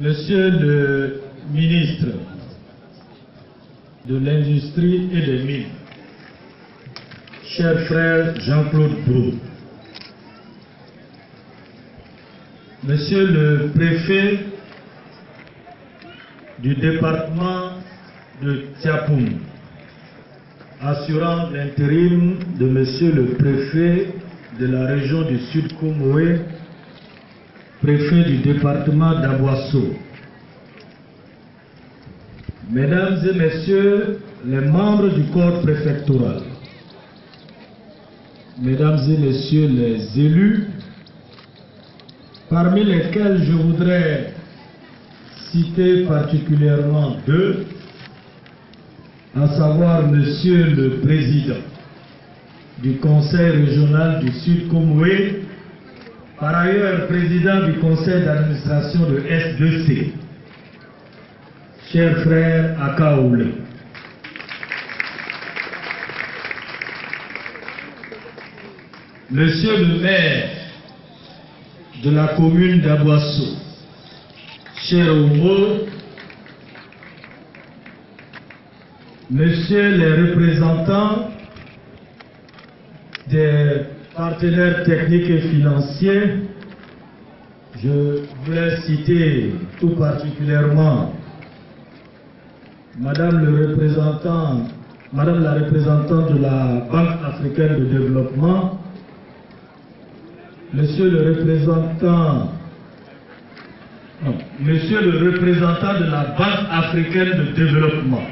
Monsieur le ministre de l'Industrie et des Mines, cher frère Jean-Claude Brou, Monsieur le préfet du département de Tiapoum, assurant l'intérim de Monsieur le préfet de la région du Sud Comoé, préfet du département d'Aboisseau, Mesdames et Messieurs les membres du corps préfectoral, Mesdames et Messieurs les élus, parmi lesquels je voudrais citer particulièrement deux, à savoir Monsieur le Président du Conseil régional du Sud Comoé, par ailleurs président du conseil d'administration de S2C, cher frère Akaoulé. Monsieur le maire de la commune d'Aboisseau, cher Omo, Monsieur les représentants des partenaires techniques et financiers, je voulais citer tout particulièrement Madame la représentante de la Banque africaine de développement, Monsieur le représentant de la Banque africaine de développement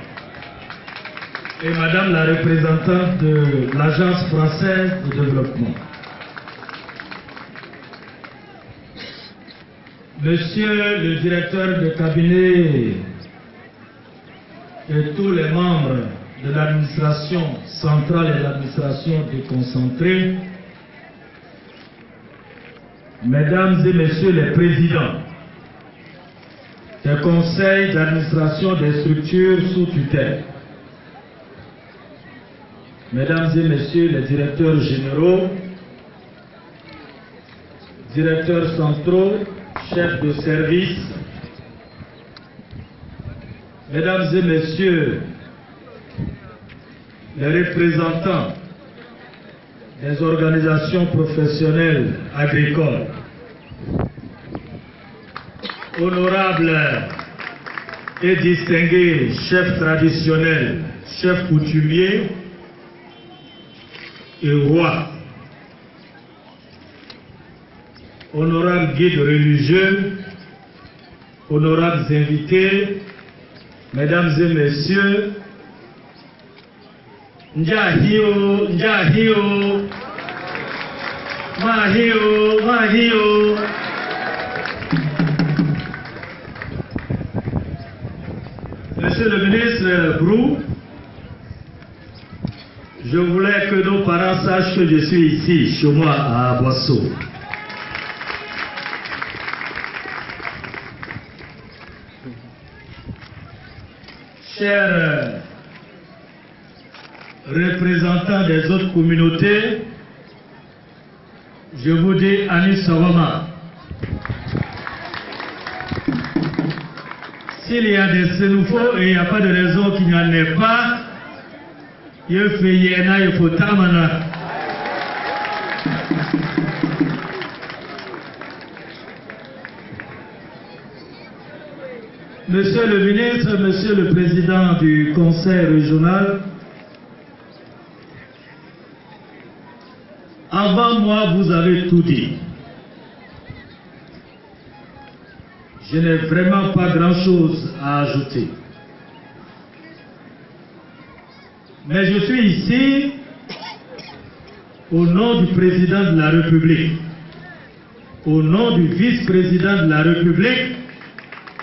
et Madame la représentante de l'Agence française de développement. Monsieur le directeur de cabinet et tous les membres de l'administration centrale et l'administration déconcentrée, Mesdames et Messieurs les présidents des conseils d'administration des structures sous tutelle, Mesdames et Messieurs les directeurs généraux, directeurs centraux, chefs de service, Mesdames et Messieurs les représentants des organisations professionnelles agricoles, honorables et distingués chefs traditionnels, chefs coutumiers et rois, honorables guides religieux, honorables invités, Mesdames et Messieurs, Njahio, Njahio, Mahio, Mahio. Monsieur le ministre Brou, je voulais que nos parents sachent que je suis ici, chez moi à Aboisseau. Chers représentants des autres communautés, je vous dis Anis Sawama. S'il y a des sénoufos et il n'y a pas de raison qu'il n'y en ait pas, il faut tamana. Monsieur le ministre, Monsieur le président du conseil régional, avant moi, vous avez tout dit. Je n'ai vraiment pas grand-chose à ajouter. Mais je suis ici au nom du président de la République, au nom du vice-président de la République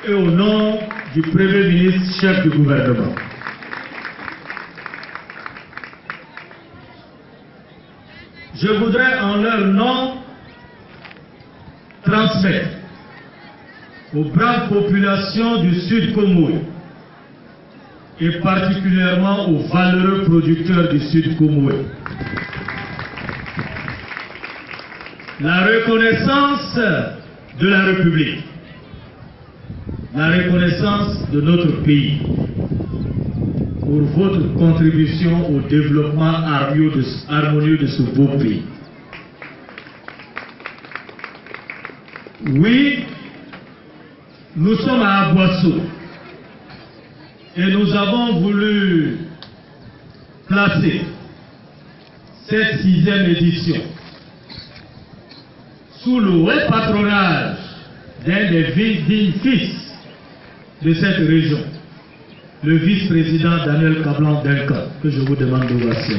et au nom du Premier ministre chef du gouvernement. Je voudrais en leur nom transmettre aux braves populations du Sud Comoé et particulièrement aux valeureux producteurs du Sud Comoé la reconnaissance de la République la reconnaissance de notre pays pour votre contribution au développement harmonieux de ce beau pays. Oui, nous sommes à Aboissou et nous avons voulu placer cette 6e édition sous le haut patronage d'un des dignes fils de cette région, le vice-président Daniel Kablan-Duncan, que je vous demande d'ovation.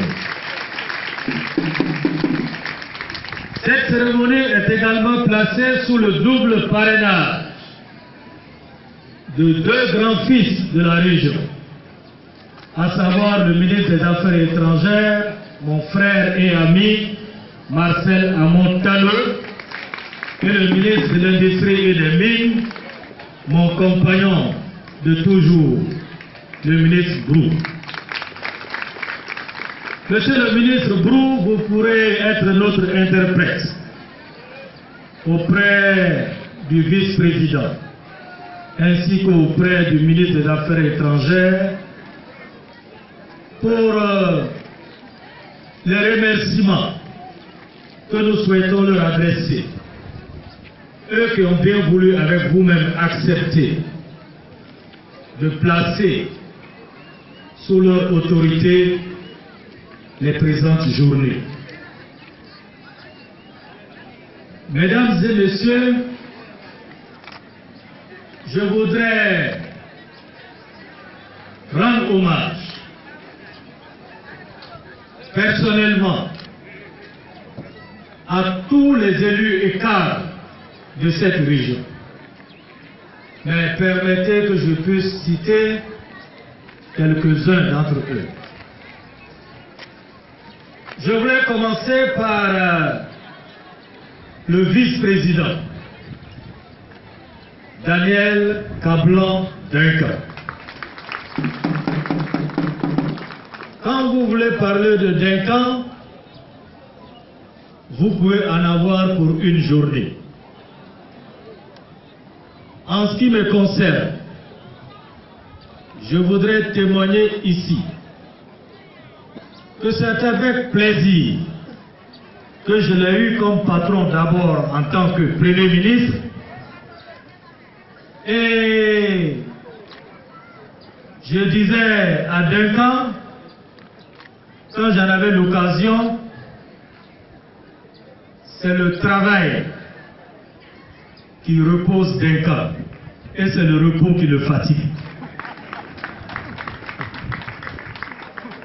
Cette cérémonie est également placée sous le double parrainage de 2 grands fils de la région, à savoir le ministre des Affaires étrangères, mon frère et ami Marcel Amon-Tano, et le ministre de l'Industrie et des Mines, mon compagnon de toujours, le ministre Brou. Monsieur le ministre Brou, vous pourrez être notre interprète auprès du vice-président, ainsi qu'auprès du ministre des Affaires étrangères, pour les remerciements que nous souhaitons leur adresser. Eux qui ont bien voulu avec vous-même accepter de placer sous leur autorité les présentes journées. Mesdames et messieurs, je voudrais rendre hommage personnellement à tous les élus et cadres de cette région. Mais permettez que je puisse citer quelques-uns d'entre eux. Je voulais commencer par le vice-président, Daniel Kablan-Duncan. Quand vous voulez parler de Duncan, vous pouvez en avoir pour une journée. En ce qui me concerne, je voudrais témoigner ici que c'est avec plaisir que je l'ai eu comme patron d'abord en tant que Premier ministre et je disais à Duncan, quand j'en avais l'occasion, c'est le travail qui repose Duncan et c'est le repos qui le fatigue.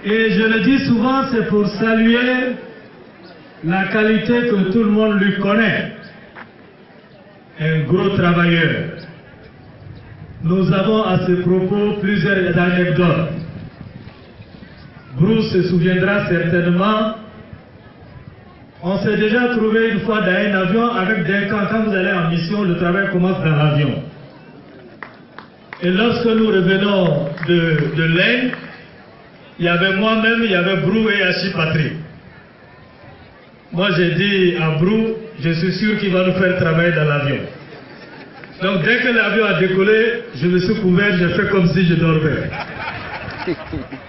Et je le dis souvent, c'est pour saluer la qualité que tout le monde lui connaît. Un gros travailleur. Nous avons à ce propos plusieurs anecdotes. Bruce se souviendra certainement. On s'est déjà trouvé une fois dans un avion avec Duncan. Quand vous allez en mission, le travail commence dans l'avion. Et lorsque nous revenons de l'Inde, il y avait moi-même, il y avait Brou et Hachi Patrick. Moi j'ai dit à Brou, je suis sûr qu'il va nous faire travailler dans l'avion. Donc dès que l'avion a décollé, je me suis couvert, j'ai fait comme si je dormais.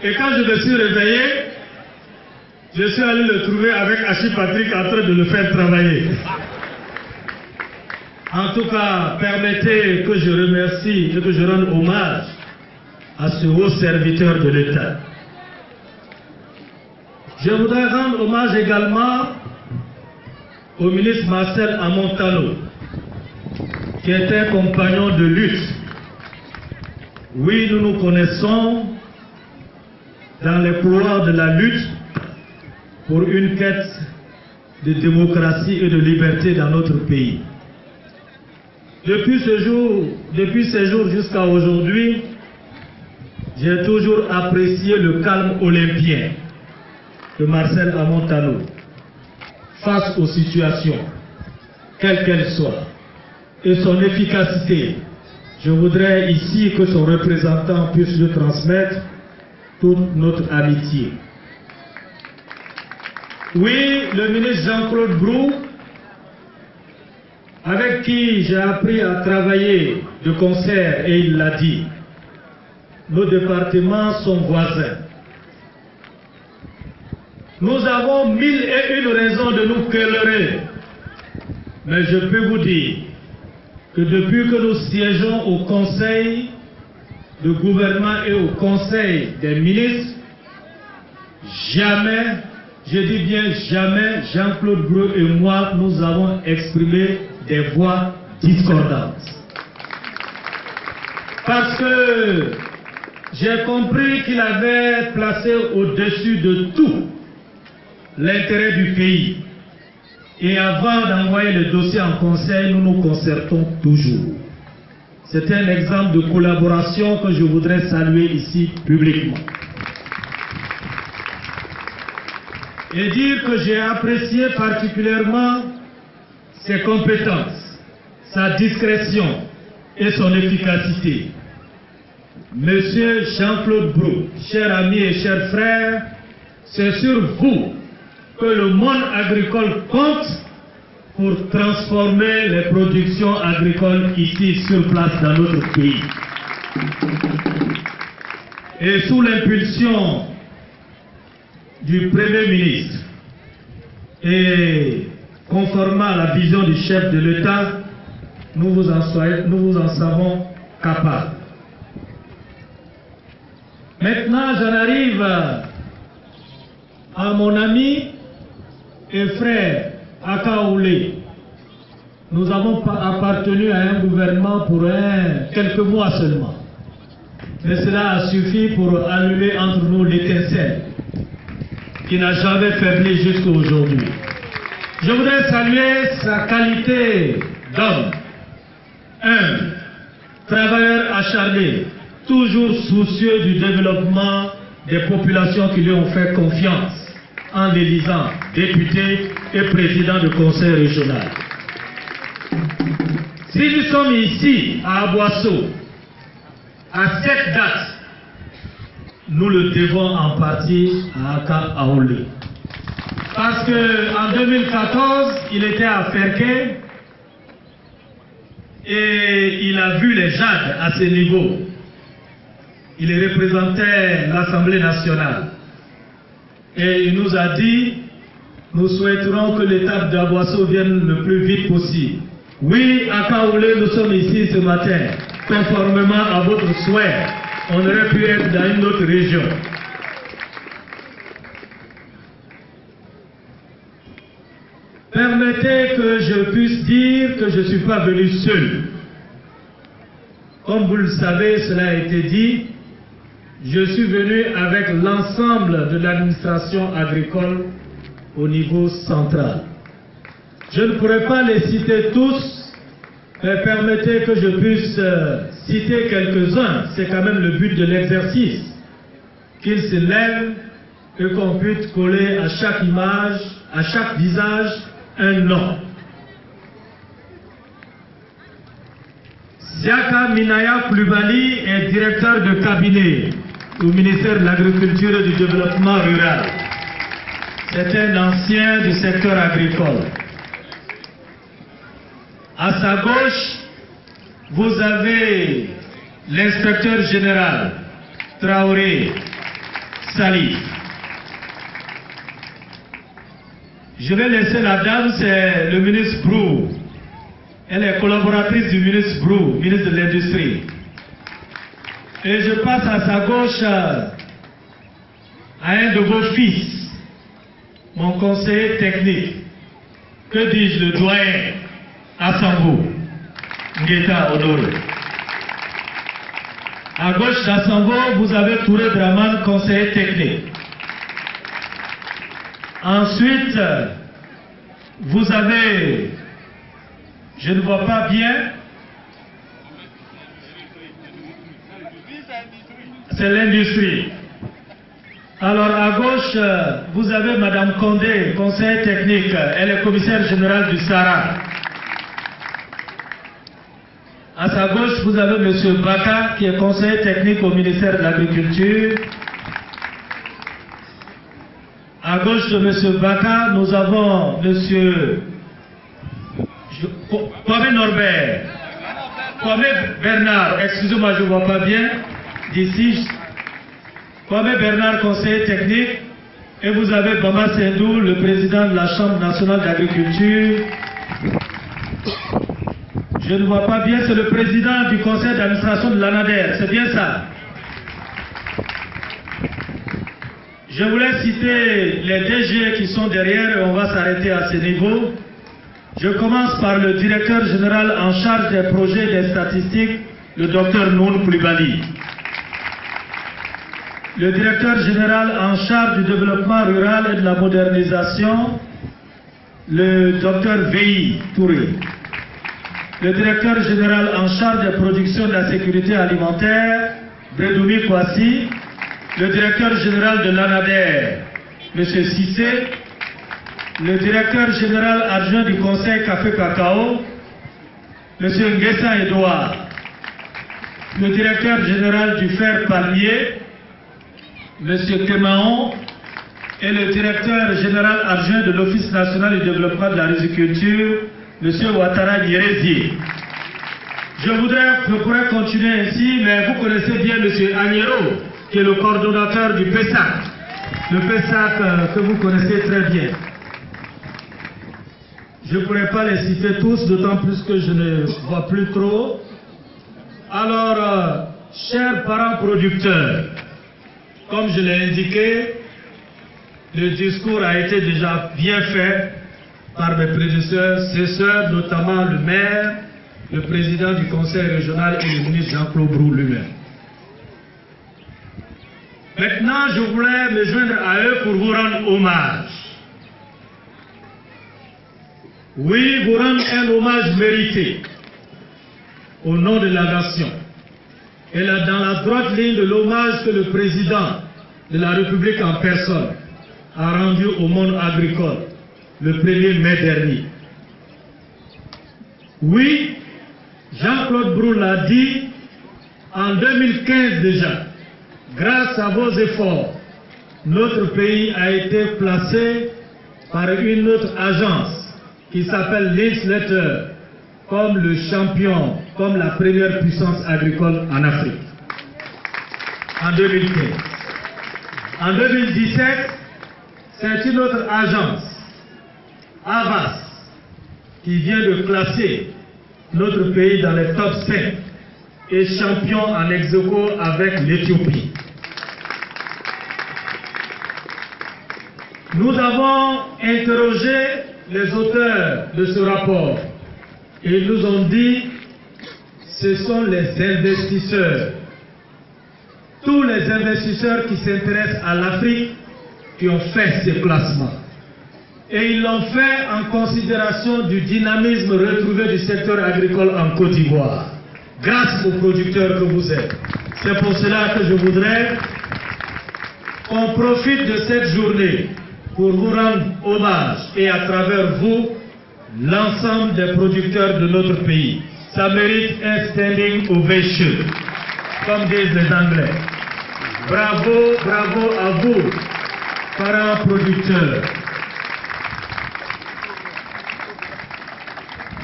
Et quand je me suis réveillé, je suis allé le trouver avec Hachi Patrick en train de le faire travailler. En tout cas, permettez que je remercie et que je rende hommage à ce haut serviteur de l'État. Je voudrais rendre hommage également au ministre Marcel Amon-Tano, qui est un compagnon de lutte. Oui, nous nous connaissons dans les couloirs de la lutte pour une quête de démocratie et de liberté dans notre pays. Depuis ces jours jusqu'à aujourd'hui, j'ai toujours apprécié le calme olympien de Marcel Amon-Tano face aux situations, quelles qu'elles soient, et son efficacité. Je voudrais ici que son représentant puisse lui transmettre toute notre amitié. Oui, le ministre Jean-Claude Brou avec qui j'ai appris à travailler de concert, et il l'a dit, nos départements sont voisins. Nous avons 1001 raisons de nous quereller, mais je peux vous dire que depuis que nous siégeons au Conseil de gouvernement et au Conseil des ministres, jamais, je dis bien jamais, Jean-Claude Brou et moi, nous avons exprimé des voix discordantes. Parce que j'ai compris qu'il avait placé au-dessus de tout l'intérêt du pays. Et avant d'envoyer le dossier en conseil, nous nous concertons toujours. C'est un exemple de collaboration que je voudrais saluer ici publiquement. Et dire que j'ai apprécié particulièrement ses compétences, sa discrétion et son efficacité. Monsieur Jean-Claude Brou, chers amis et chers frères, c'est sur vous que le monde agricole compte pour transformer les productions agricoles ici sur place dans notre pays. Et sous l'impulsion du Premier ministre et conformément à la vision du chef de l'État, nous vous en savons capables. Maintenant, j'en arrive à mon ami et frère Akaoulé. Nous avons appartenu à un gouvernement pour quelques mois seulement. Mais cela a suffi pour allumer entre nous l'étincelle qui n'a jamais faibli jusqu'à aujourd'hui. Je voudrais saluer sa qualité d'homme, humble, travailleur acharné, toujours soucieux du développement des populations qui lui ont fait confiance en l'élisant député et président du conseil régional. Si nous sommes ici à Aboisseau, à cette date, nous le devons en partie à Aka Aoulé. Parce qu'en 2014, il était à Ferké et il a vu les jades à ce niveau. Il représentait l'Assemblée nationale. Et il nous a dit, nous souhaiterons que l'étape d'Aboisseau vienne le plus vite possible. Oui, à Kaoulé, nous sommes ici ce matin, conformément à votre souhait. On aurait pu être dans une autre région. Permettez que je puisse dire que je ne suis pas venu seul. Comme vous le savez, cela a été dit, je suis venu avec l'ensemble de l'administration agricole au niveau central. Je ne pourrais pas les citer tous, mais permettez que je puisse citer quelques-uns. C'est quand même le but de l'exercice. Qu'ils se lèvent et qu'on puisse coller à chaque image, à chaque visage, un nom. Siaka Minaya Koulibaly est directeur de cabinet au ministère de l'Agriculture et du Développement rural. C'est un ancien du secteur agricole. À sa gauche, vous avez l'inspecteur général Traoré Salif. Je vais laisser la dame, c'est le ministre Brou. Elle est collaboratrice du ministre Brou, ministre de l'Industrie. Et je passe à sa gauche à un de vos fils, mon conseiller technique. Que dis-je, le doyen Assambo, Ngeta Odol. À gauche d'Assambo, vous avez Touré Draman, conseiller technique. Ensuite, vous avez, je ne vois pas bien, c'est l'industrie. Alors à gauche, vous avez Madame Condé, conseillère technique, elle est commissaire générale du Sahara. À sa gauche, vous avez Monsieur Baka, qui est conseiller technique au ministère de l'Agriculture. À gauche de M. Baka, nous avons M. Kwame Norbert, Kwame Bernard, excusez-moi, je ne vois pas bien d'ici. Kwame Bernard, conseiller technique. Et vous avez Bama Sendou, le président de la Chambre nationale d'agriculture. Je ne vois pas bien, c'est le président du conseil d'administration de l'ANADER, c'est bien ça. Je voulais citer les DG qui sont derrière et on va s'arrêter à ce niveau. Je commence par le directeur général en charge des projets et des statistiques, le Dr Noun Koulibaly. Le directeur général en charge du développement rural et de la modernisation, le Dr Veyi Touré. Le directeur général en charge des productions de la sécurité alimentaire, Bredoumi Kwasi. Le directeur général de l'ANADER, M. Sissé. Le directeur général adjoint du conseil Café Cacao, M. Nguessa Edouard. Le directeur général du fer palmier, M. Kemaon, et le directeur général adjoint de l'Office national du développement de la riziculture, M. Ouattara Nyerezi. Je pourrais continuer ainsi, mais vous connaissez bien M. Agnero, qui est le coordonnateur du PESAC. Le PESAC que vous connaissez très bien. Je ne pourrais pas les citer tous, d'autant plus que je ne vois plus trop. Alors, chers parents producteurs, comme je l'ai indiqué, le discours a été déjà bien fait par mes prédécesseurs, notamment le maire, le président du conseil régional et le ministre Jean-Claude Brou lui-même. Maintenant, je voulais me joindre à eux pour vous rendre hommage. Oui, vous rendre un hommage mérité au nom de la nation. Et là, dans la droite ligne de l'hommage que le président de la République en personne a rendu au monde agricole le 1er mai dernier. Oui, Jean-Claude Brou l'a dit en 2015 déjà. Grâce à vos efforts, notre pays a été placé par une autre agence qui s'appelle Linksletter comme le champion, comme la première puissance agricole en Afrique. En 2015. En 2017, c'est une autre agence, Havas, qui vient de classer notre pays dans les top 5 et champion en ex-aequo avec l'Éthiopie. Nous avons interrogé les auteurs de ce rapport et ils nous ont dit que ce sont les investisseurs, tous les investisseurs qui s'intéressent à l'Afrique qui ont fait ces classements. Et ils l'ont fait en considération du dynamisme retrouvé du secteur agricole en Côte d'Ivoire, grâce aux producteurs que vous êtes. C'est pour cela que je voudrais qu'on profite de cette journée pour vous rendre hommage et à travers vous, l'ensemble des producteurs de notre pays. Ça mérite un standing ovation, comme disent les Anglais. Bravo, bravo à vous, parents producteurs.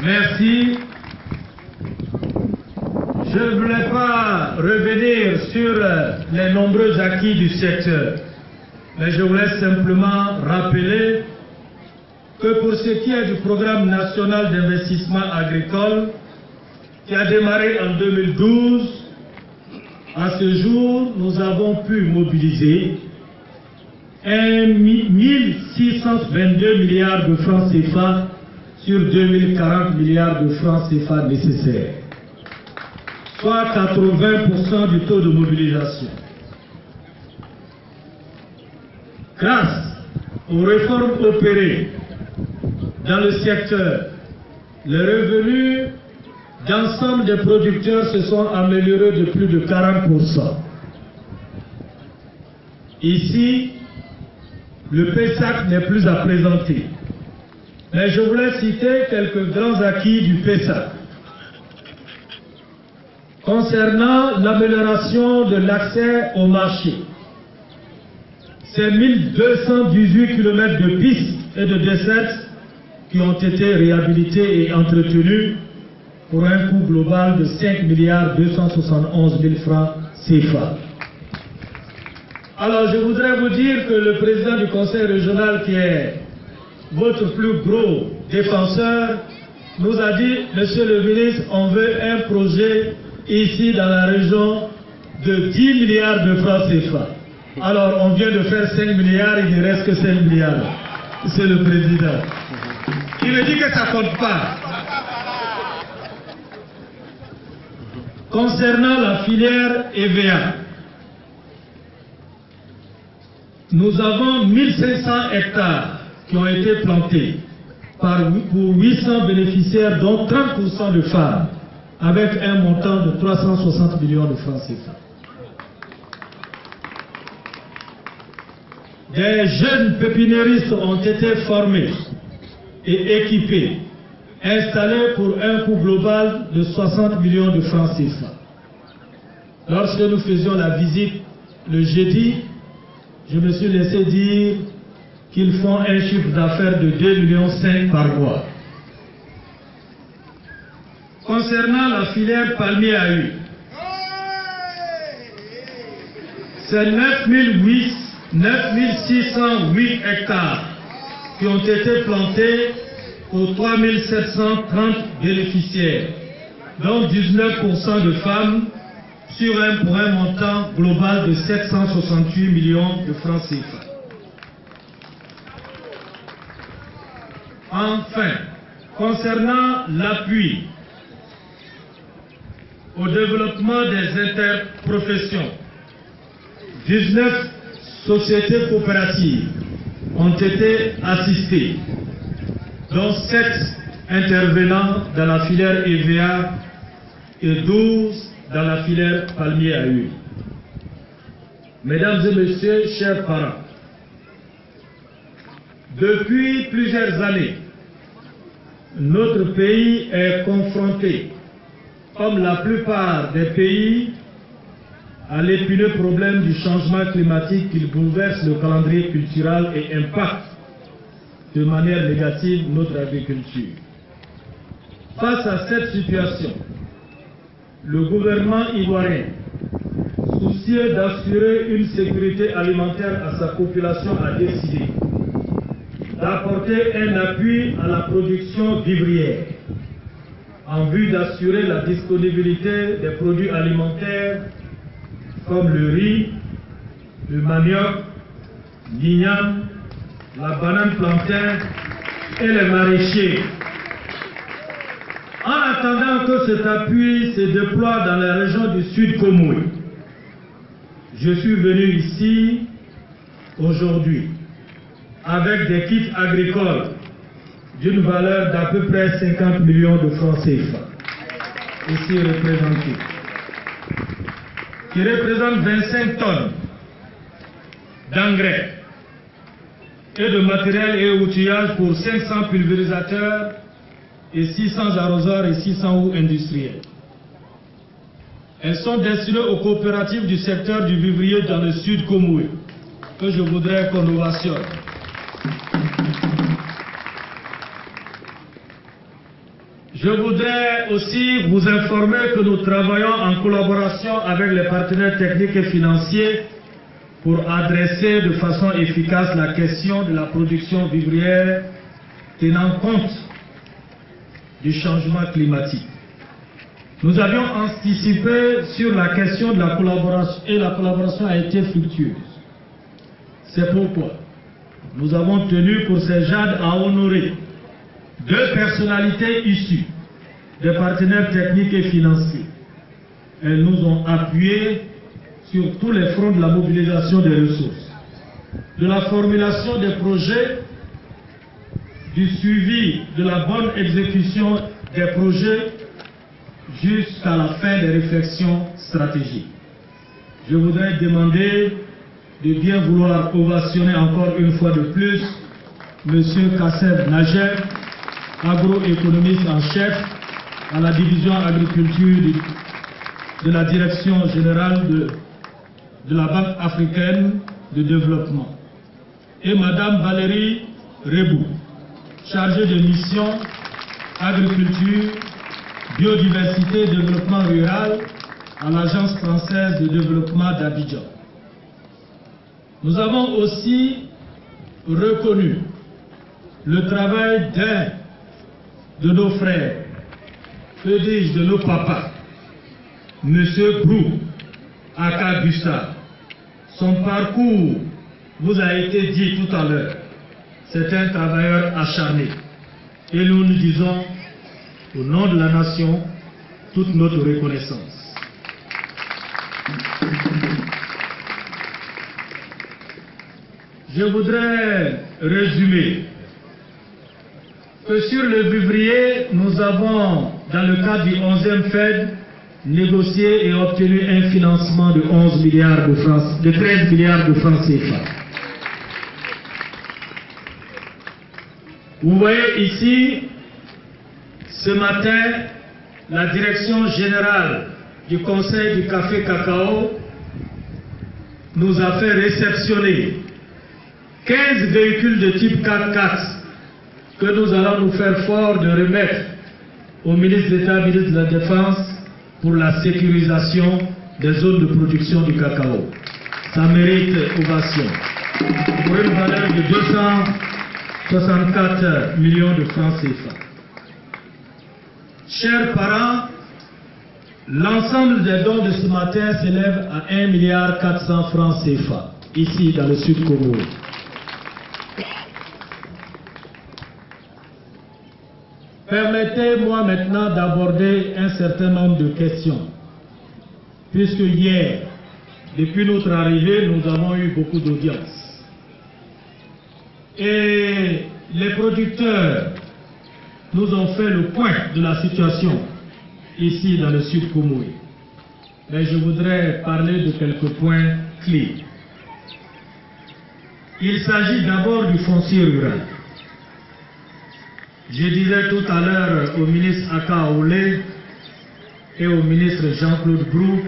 Merci. Je ne voulais pas revenir sur les nombreux acquis du secteur, mais je voulais simplement rappeler que pour ce qui est du programme national d'investissement agricole, qui a démarré en 2012, à ce jour, nous avons pu mobiliser 1622 milliards de francs CFA sur 2040 milliards de francs CFA nécessaires, soit 80% du taux de mobilisation. Grâce aux réformes opérées dans le secteur, les revenus d'ensemble des producteurs se sont améliorés de plus de 40%. Ici, le PESAC n'est plus à présenter. Mais je voulais citer quelques grands acquis du PESAC. Concernant l'amélioration de l'accès au marché, c'est 1218 km de pistes et de dessertes qui ont été réhabilités et entretenus pour un coût global de 5 271 000 francs CFA. Alors je voudrais vous dire que le président du conseil régional, qui est votre plus gros défenseur, nous a dit, monsieur le ministre, on veut un projet ici dans la région de 10 milliards de francs CFA. Alors on vient de faire 5 milliards, il ne reste que 5 milliards. C'est le président. Il me dit que ça ne compte pas. Concernant la filière EVA, nous avons 1500 hectares qui ont été plantés pour 800 bénéficiaires, dont 30% de femmes, avec un montant de 360 millions de francs CFA. Des jeunes pépiniéristes ont été formés et équipés, installés pour un coût global de 60 millions de francs CFA. Lorsque nous faisions la visite le jeudi, je me suis laissé dire qu'ils font un chiffre d'affaires de 2,5 millions par mois. Concernant la filière palmier à huile, c'est 9608 hectares qui ont été plantés pour 3730 bénéficiaires, dont 19% de femmes, pour un montant global de 768 millions de francs CFA. Enfin, concernant l'appui au développement des interprofessions, 19 sociétés coopératives ont été assistées, dont 7 intervenant dans la filière EVA et 12 dans la filière palmier à huile. Mesdames et messieurs, chers parents, depuis plusieurs années, notre pays est confronté, comme la plupart des pays, à l'épineux problème du changement climatique qui bouleverse le calendrier culturel et impacte de manière négative notre agriculture. Face à cette situation, le gouvernement ivoirien, soucieux d'assurer une sécurité alimentaire à sa population, a décidé d'apporter un appui à la production vivrière en vue d'assurer la disponibilité des produits alimentaires comme le riz, le manioc, l'igname, la banane plantain et les maraîchers. En attendant que cet appui se déploie dans la région du Sud Comoé, je suis venu ici aujourd'hui avec des kits agricoles d'une valeur d'à peu près 50 millions de francs CFA, ici représentés, qui représentent 25 tonnes d'engrais et de matériel et outillage pour 500 pulvérisateurs et 600 arroseurs et 600 houes industrielles. Elles sont destinées aux coopératives du secteur du vivrier dans le Sud Comoé, que je voudrais qu'on ovationne. Je voudrais aussi vous informer que nous travaillons en collaboration avec les partenaires techniques et financiers pour adresser de façon efficace la question de la production vivrière tenant compte du changement climatique. Nous avions anticipé sur la question de la collaboration et la collaboration a été fructueuse. C'est pourquoi nous avons tenu pour ces jades à honorer 2 personnalités issues des partenaires techniques et financiers. Elles nous ont appuyés sur tous les fronts de la mobilisation des ressources, de la formulation des projets, du suivi de la bonne exécution des projets jusqu'à la fin des réflexions stratégiques. Je voudrais demander de bien vouloir ovationner encore une fois de plus M. Kassem Najer, agroéconomiste en chef à la division agriculture de la direction générale de la Banque africaine de développement, et Mme Valérie Rebou, chargé de mission agriculture, biodiversité et développement rural à l'Agence française de développement d'Abidjan. Nous avons aussi reconnu le travail d'un de nos frères, que dis-je, de nos papas, M. Brou Akabusa. Son parcours vous a été dit tout à l'heure. C'est un travailleur acharné. Et nous nous disons, au nom de la nation, toute notre reconnaissance. Je voudrais résumer que sur le vivrier, nous avons, dans le cadre du 11e FED, négocié et obtenu un financement de 11 milliards de francs, de 13 milliards de francs CFA. Vous voyez ici, ce matin, la direction générale du Conseil du café cacao nous a fait réceptionner 15 véhicules de type 4x4 que nous allons nous faire fort de remettre au ministre d'État, ministre de la Défense, pour la sécurisation des zones de production du cacao. Ça mérite ovation. Pour une valeur de 264 millions de francs CFA. Chers parents, l'ensemble des dons de ce matin s'élève à 1,4 milliard francs CFA, ici dans le Sud Congo. Permettez-moi maintenant d'aborder un certain nombre de questions, puisque hier, depuis notre arrivée, nous avons eu beaucoup d'audience. Et les producteurs nous ont fait le point de la situation ici dans le Sud Congo. Mais je voudrais parler de quelques points clés. Il s'agit d'abord du foncier rural. Je disais tout à l'heure au ministre Aka Oulé et au ministre Jean-Claude Brou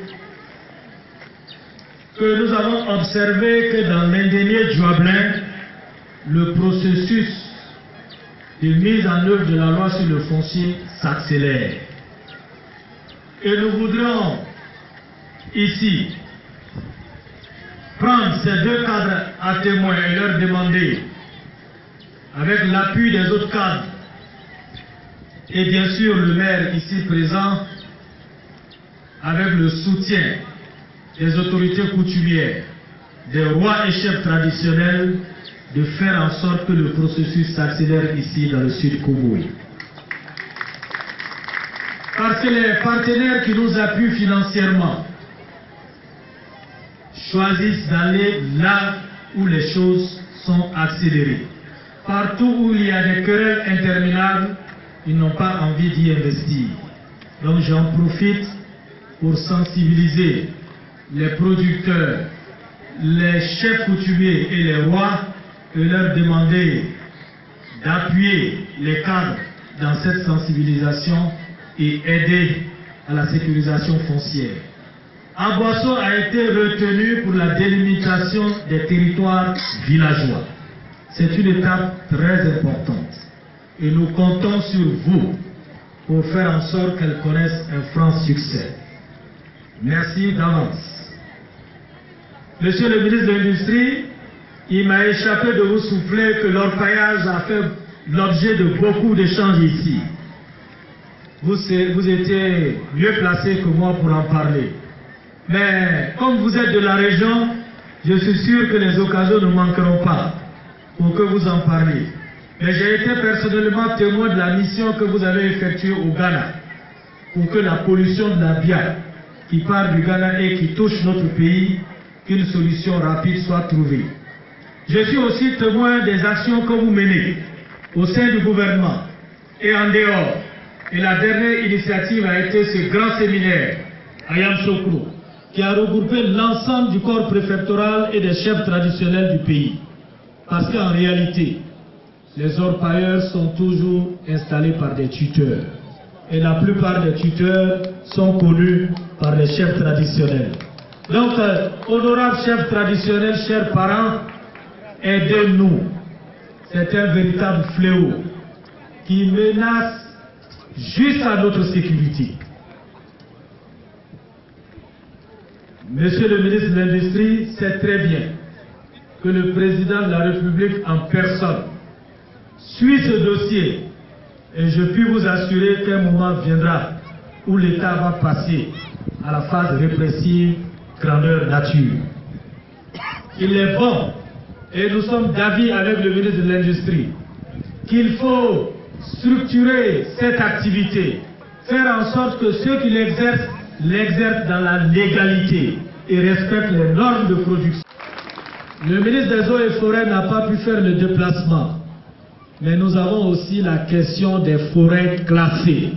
que nous avons observé que dans l'indénié Djoablin, le processus de mise en œuvre de la loi sur le foncier s'accélère. Et nous voudrions ici prendre ces deux cadres à témoin et leur demander, avec l'appui des autres cadres, et bien sûr le maire ici présent, avec le soutien des autorités coutumières, des rois et chefs traditionnels, de faire en sorte que le processus s'accélère ici dans le Sud Congo. Parce que les partenaires qui nous appuient financièrement choisissent d'aller là où les choses sont accélérées. Partout où il y a des querelles interminables, ils n'ont pas envie d'y investir. Donc j'en profite pour sensibiliser les producteurs, les chefs coutumiers et les rois et leur demander d'appuyer les cadres dans cette sensibilisation et aider à la sécurisation foncière. Aboisseau a été retenu pour la délimitation des territoires villageois. C'est une étape très importante. Et nous comptons sur vous pour faire en sorte qu'elle connaisse un franc succès. Merci d'avance. Monsieur le ministre de l'Industrie, il m'a échappé de vous souffler que l'orpaillage a fait l'objet de beaucoup d'échanges ici. Vous étiez mieux placé que moi pour en parler. Mais comme vous êtes de la région, je suis sûr que les occasions ne manqueront pas pour que vous en parliez. Mais j'ai été personnellement témoin de la mission que vous avez effectuée au Ghana pour que la pollution de la bière qui part du Ghana et qui touche notre pays, qu'une solution rapide soit trouvée. Je suis aussi témoin des actions que vous menez au sein du gouvernement et en dehors. Et la dernière initiative a été ce grand séminaire à Yamoussoukro, qui a regroupé l'ensemble du corps préfectoral et des chefs traditionnels du pays. Parce qu'en réalité, les orpailleurs sont toujours installés par des tuteurs. Et la plupart des tuteurs sont connus par les chefs traditionnels. Donc, honorables chefs traditionnels, chers parents, aidez-nous. C'est un véritable fléau. qui menacent juste à notre sécurité. Monsieur le ministre de l'Industrie sait très bien que le président de la République en personne suit ce dossier et je puis vous assurer qu'un moment viendra où l'État va passer à la phase répressive grandeur nature. Il est bon, et nous sommes d'avis avec le ministre de l'Industrie, qu'il faut structurer cette activité, faire en sorte que ceux qui l'exercent dans la légalité et respectent les normes de production. Le ministre des Eaux et Forêts n'a pas pu faire le déplacement, mais nous avons aussi la question des forêts classées.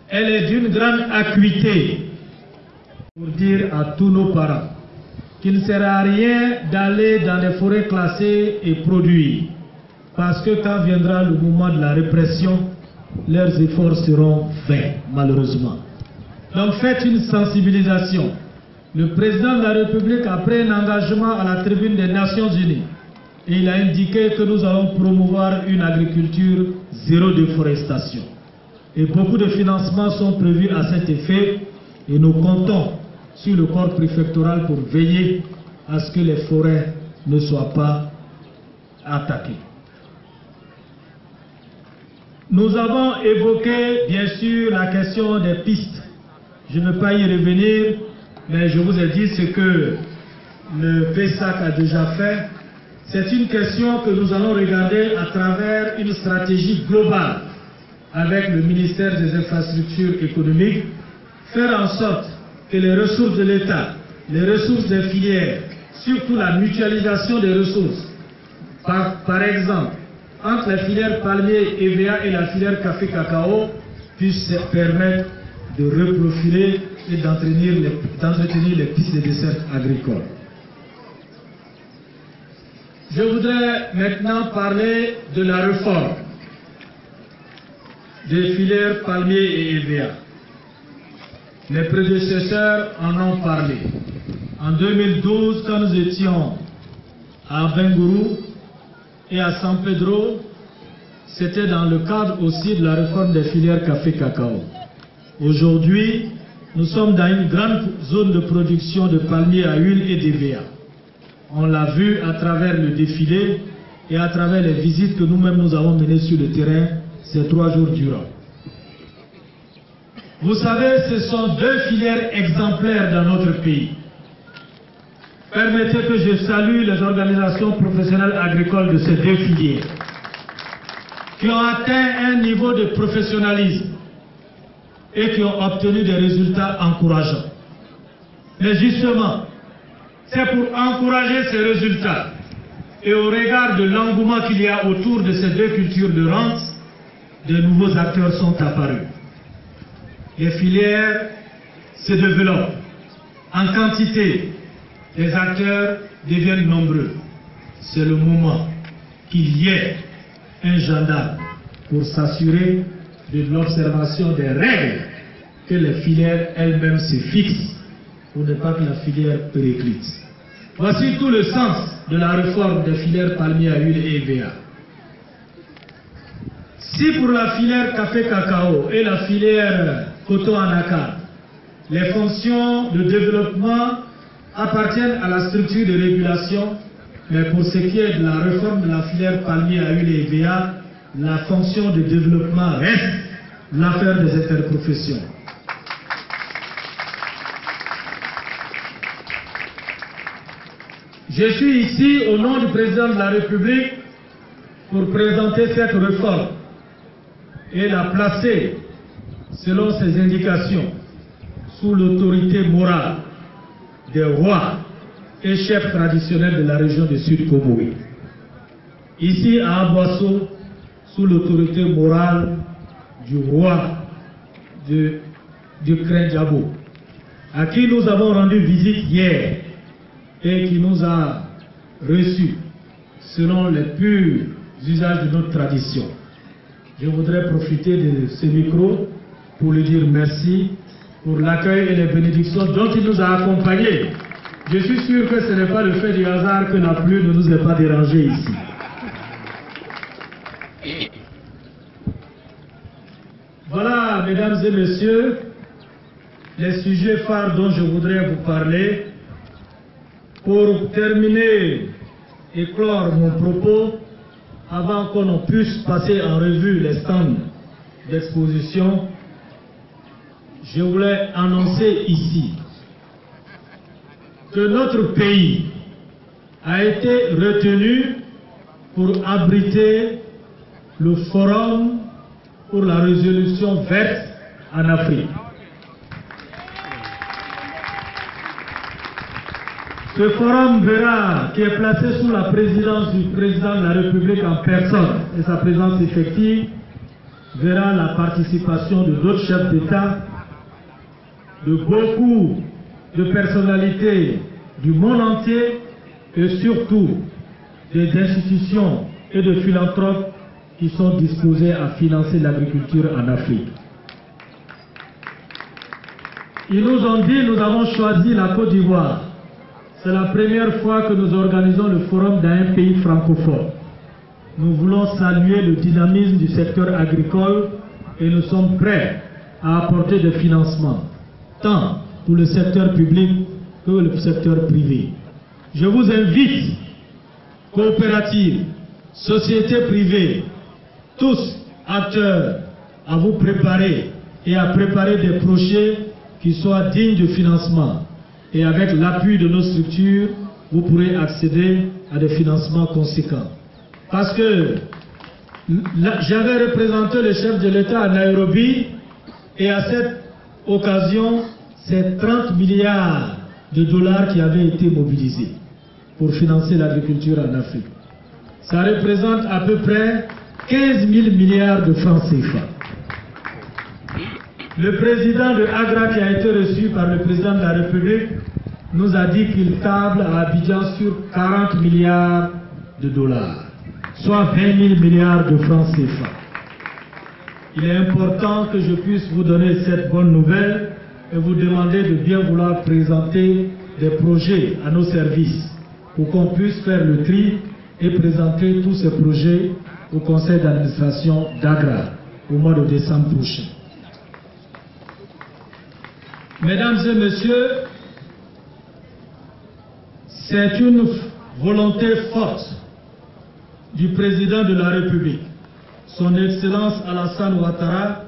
Elle est d'une grande acuité pour dire à tous nos parents qu'il ne sert à rien d'aller dans les forêts classées et produire, parce que quand viendra le moment de la répression, leurs efforts seront vains, malheureusement. Donc faites une sensibilisation. Le président de la République a pris un engagement à la tribune des Nations Unies et il a indiqué que nous allons promouvoir une agriculture zéro déforestation. Et beaucoup de financements sont prévus à cet effet et nous comptons sur le corps préfectoral pour veiller à ce que les forêts ne soient pas attaquées. Nous avons évoqué bien sûr la question des pistes. Je ne vais pas y revenir, mais je vous ai dit ce que le PESAC a déjà fait. C'est une question que nous allons regarder à travers une stratégie globale avec le ministère des Infrastructures économiques, faire en sorte que les ressources de l'État, les ressources des filières, surtout la mutualisation des ressources, par exemple, entre la filière palmier EVA et la filière café-cacao, puissent permettre de reprofiler et d'entretenir les pistes de dessert agricoles. Je voudrais maintenant parler de la réforme des filières palmier et EVA. Mes prédécesseurs en ont parlé. En 2012, quand nous étions à Bengourou et à San Pedro, c'était dans le cadre aussi de la réforme des filières café-cacao. Aujourd'hui, nous sommes dans une grande zone de production de palmiers à huile et d'EVA. On l'a vu à travers le défilé et à travers les visites que nous-mêmes nous avons menées sur le terrain ces 3 jours durant. Vous savez, ce sont 2 filières exemplaires dans notre pays. Permettez que je salue les organisations professionnelles agricoles de ces 2 filières qui ont atteint un niveau de professionnalisme et qui ont obtenu des résultats encourageants. Mais justement, c'est pour encourager ces résultats et au regard de l'engouement qu'il y a autour de ces 2 cultures de rente, de nouveaux acteurs sont apparus. Les filières se développent en quantité, les acteurs deviennent nombreux. C'est le moment qu'il y ait un gendarme pour s'assurer de l'observation des règles que les filières elles-mêmes se fixent pour ne pas que la filière périclite. Voici tout le sens de la réforme des filières palmiers à huile et EVA. Si pour la filière café-cacao et la filière coton-anacarde, les fonctions de développement appartiennent à la structure de régulation, mais pour ce qui est de la réforme de la filière palmier à huile et EVA, la fonction de développement reste l'affaire des interprofessions. Je suis ici au nom du président de la République pour présenter cette réforme et la placer, selon ses indications, sous l'autorité morale des rois et chefs traditionnels de la région du Sud-Komoé. Ici à Aboasso, sous l'autorité morale du roi du Krenjabo, à qui nous avons rendu visite hier et qui nous a reçus selon les purs usages de notre tradition. Je voudrais profiter de ce micro pour lui dire merci pour l'accueil et les bénédictions dont il nous a accompagnés. Je suis sûr que ce n'est pas le fait du hasard que la pluie ne nous ait pas dérangés ici. Voilà, mesdames et messieurs, les sujets phares dont je voudrais vous parler. Pour terminer et clore mon propos, avant qu'on puisse passer en revue les stands d'exposition, je voulais annoncer ici que notre pays a été retenu pour abriter le Forum pour la résolution verte en Afrique. Ce forum qui est placé sous la présidence du président de la République en personne et sa présence effective, verra la participation de d'autres chefs d'État, de beaucoup de personnalités du monde entier et surtout des institutions et de philanthropes qui sont disposés à financer l'agriculture en Afrique. Ils nous ont dit, nous avons choisi la Côte d'Ivoire. C'est la première fois que nous organisons le forum dans un pays francophone. Nous voulons saluer le dynamisme du secteur agricole et nous sommes prêts à apporter des financements, tant pour le secteur public que le secteur privé. Je vous invite, coopératives, sociétés privées, tous acteurs, à vous préparer et à préparer des projets qui soient dignes de financement. Et avec l'appui de nos structures, vous pourrez accéder à des financements conséquents. Parce que j'avais représenté le chef de l'État à Nairobi et à cette occasion, c'est 30 milliards de dollars qui avaient été mobilisés pour financer l'agriculture en Afrique. Ça représente à peu près 15 000 milliards de francs CFA. Le président de Agra qui a été reçu par le président de la République nous a dit qu'il table à Abidjan sur 40 milliards de dollars, soit 20 000 milliards de francs CFA. Il est important que je puisse vous donner cette bonne nouvelle et vous demander de bien vouloir présenter des projets à nos services pour qu'on puisse faire le tri et présenter tous ces projets au conseil d'administration d'Agra au mois de décembre prochain. Mesdames et messieurs, c'est une volonté forte du président de la République, son Excellence Alassane Ouattara,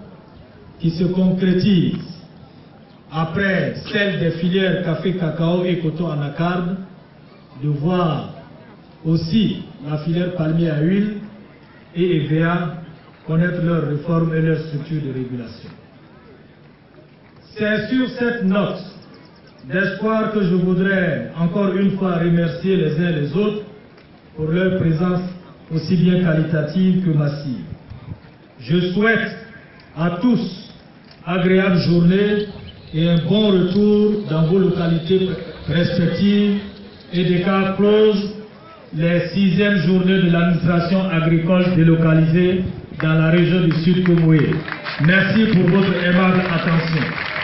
qui se concrétise après celle des filières café, cacao et coton anacarde, de voir aussi la filière palmier à huile et EVA connaître leurs réformes et leurs structures de régulation. C'est sur cette note d'espoir que je voudrais encore une fois remercier les uns et les autres pour leur présence aussi bien qualitative que massive. Je souhaite à tous agréable journée et un bon retour dans vos localités respectives et des cas close les 6e journées de l'administration agricole délocalisée dans la région du Sud Comoé. Merci pour votre aimable attention.